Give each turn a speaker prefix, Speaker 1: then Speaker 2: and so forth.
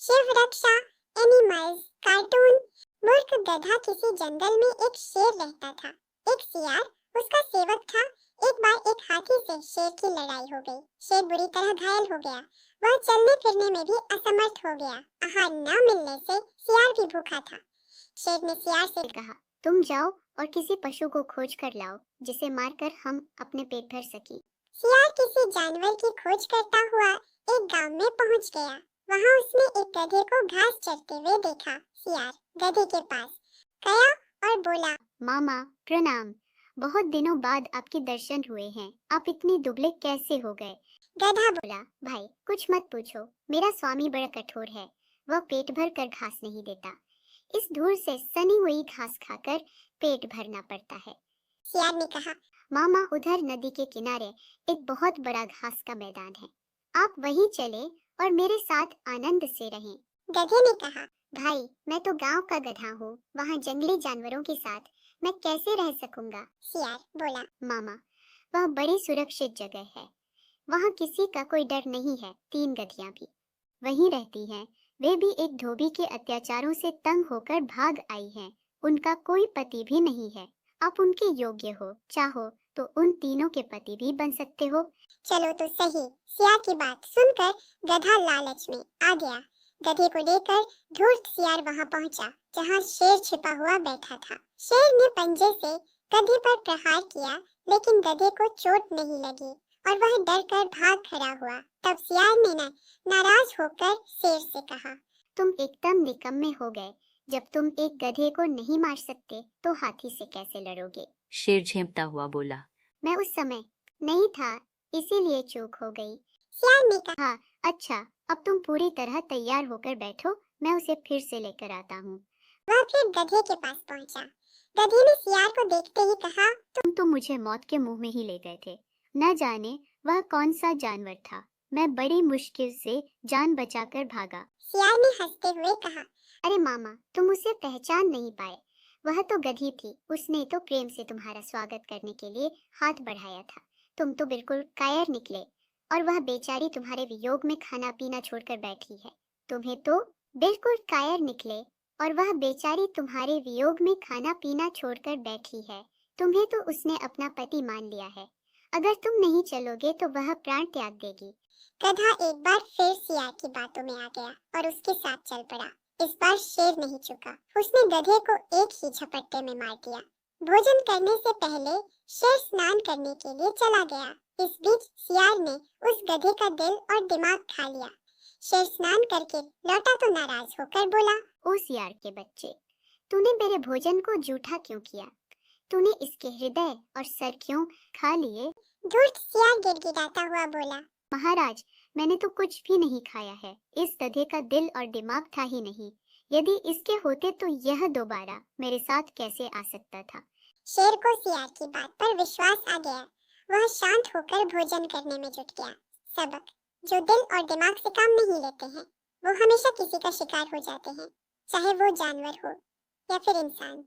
Speaker 1: शिव रक्षा, animals, cartoon. मूर्ख गधा। किसी जंगल में एक शेर रहता था। एक सियार उसका सेवक था। एक बार एक हाथी से शेर की लड़ाई हो गई। शेर बुरी तरह घायल हो गया। वह चलने फिरने में भी असमर्थ हो गया। आहार न मिलने से सियार भी भूखा था। शेर ने सियार से कहा,
Speaker 2: तुम जाओ और किसी पशु को खोज कर लाओ जिसे मारकर हम अपने पेट भर सकें।
Speaker 1: सियार किसी जानवर की खोज करता हुआ एक गांव में पहुंच गया। वहां उसने एक गधे को घास चरते हुए देखा। सियार गधे के पास गया और बोला,
Speaker 2: मामा प्रणाम, बहुत दिनों बाद आपके दर्शन हुए हैं। आप इतने दुबले कैसे हो गए?
Speaker 1: गधा
Speaker 2: बोला, भाई कुछ मत पूछो, मेरा स्वामी बड़ा कठोर है। वह पेट भर कर घास नहीं देता। इस धूल से सनी हुई घास खाकर पेट भरना पड़ता है।
Speaker 1: सियार ने कहा,
Speaker 2: मामा उधर नदी के किनारे एक बहुत बड़ा घास का मैदान है, आप वहीं चले और मेरे साथ आनंद से रहें।
Speaker 1: गधे ने कहा,
Speaker 2: भाई मैं तो गांव का गधा हूँ, वहाँ जंगली जानवरों के साथ मैं कैसे रह सकूंगा?
Speaker 1: सियार बोला,
Speaker 2: मामा वह बड़ी सुरक्षित जगह है, वहाँ किसी का कोई डर नहीं है। 3 गधियां भी वहीं रहती हैं। वे भी एक धोबी के अत्याचारों से तंग होकर भाग आई हैं। उनका कोई पति भी नहीं है। आप उनके योग्य हो, चाहो तो उन तीनों के पति भी बन सकते हो।
Speaker 1: चलो तो सही। सियार की बात सुनकर गधा लालच में आ गया। गधे को लेकर धूर्त सियार वहां पहुंचा जहां शेर छिपा हुआ बैठा था। शेर ने पंजे से गधे पर प्रहार किया, लेकिन गधे को चोट नहीं लगी और वह डर कर भाग खड़ा हुआ। तब सियार ने नाराज होकर शेर से कहा,
Speaker 2: तुम एकदम निकम्मे हो गए। जब तुम एक गधे को नहीं मार सकते तो हाथी से कैसे लड़ोगे?
Speaker 3: शेर झेंपता हुआ बोला,
Speaker 2: मैं उस समय नहीं था, इसीलिए चूक हो गई।
Speaker 1: सियार ने कहा,
Speaker 2: अच्छा अब तुम पूरी तरह तैयार होकर बैठो, मैं उसे फिर से लेकर आता हूँ।
Speaker 1: वह फिर गधे के पास पहुंचा। गधे ने सियार को देखते ही कहा,
Speaker 2: तुम तो मुझे मौत के मुंह में ही ले गए थे। न जाने वह कौन सा जानवर था, मैं बड़ी मुश्किल से जान बचाकर भागा।
Speaker 1: सियार ने हंसते हुए कहा,
Speaker 2: अरे मामा तुम उसे पहचान नहीं पाए, वह तो गधी थी। उसने तो प्रेम से तुम्हारा स्वागत करने के लिए हाथ बढ़ाया था। तुम तो बिल्कुल कायर निकले और वह बेचारी तुम्हारे वियोग में खाना पीना छोड़कर बैठी है। तुम्हें तो बिल्कुल कायर निकले और वह बेचारी तुम्हारे वियोग में खाना पीना छोड़कर बैठी है। तुम्हें तो उसने अपना पति मान लिया है। अगर तुम नहीं चलोगे तो वह प्राण त्याग देगी।
Speaker 1: गधा एक बार फिर सियार की बातों में आ गया और उसके साथ चल पड़ा। इस बार शेर नहीं चुका। उसने गधे को एक ही झपट्टे में मार दिया। भोजन करने से पहले शेर स्नान करने के लिए चला गया। इस बीच सियार ने उस गधे का दिल और दिमाग खा लिया। शेर स्नान करके लौटा तो नाराज होकर बोला,
Speaker 2: ओ सियार के बच्चे, तूने मेरे भोजन को जूठा क्यों किया? तूने इसके हृदय और सर क्यों खा लिए?
Speaker 1: धूर्त सियार गिड़गिड़ाता हुआ बोला,
Speaker 2: महाराज मैंने तो कुछ भी नहीं खाया है। इस गधे का दिल और दिमाग था ही नहीं। यदि इसके होते तो यह दोबारा मेरे साथ कैसे आ सकता था?
Speaker 1: शेर को सियार की बात पर विश्वास आ गया। वह शांत होकर भोजन करने में जुट गया। सबक, जो दिल और दिमाग से काम नहीं लेते हैं वो हमेशा किसी का शिकार हो जाते हैं, चाहे वो जानवर हो या फिर इंसान।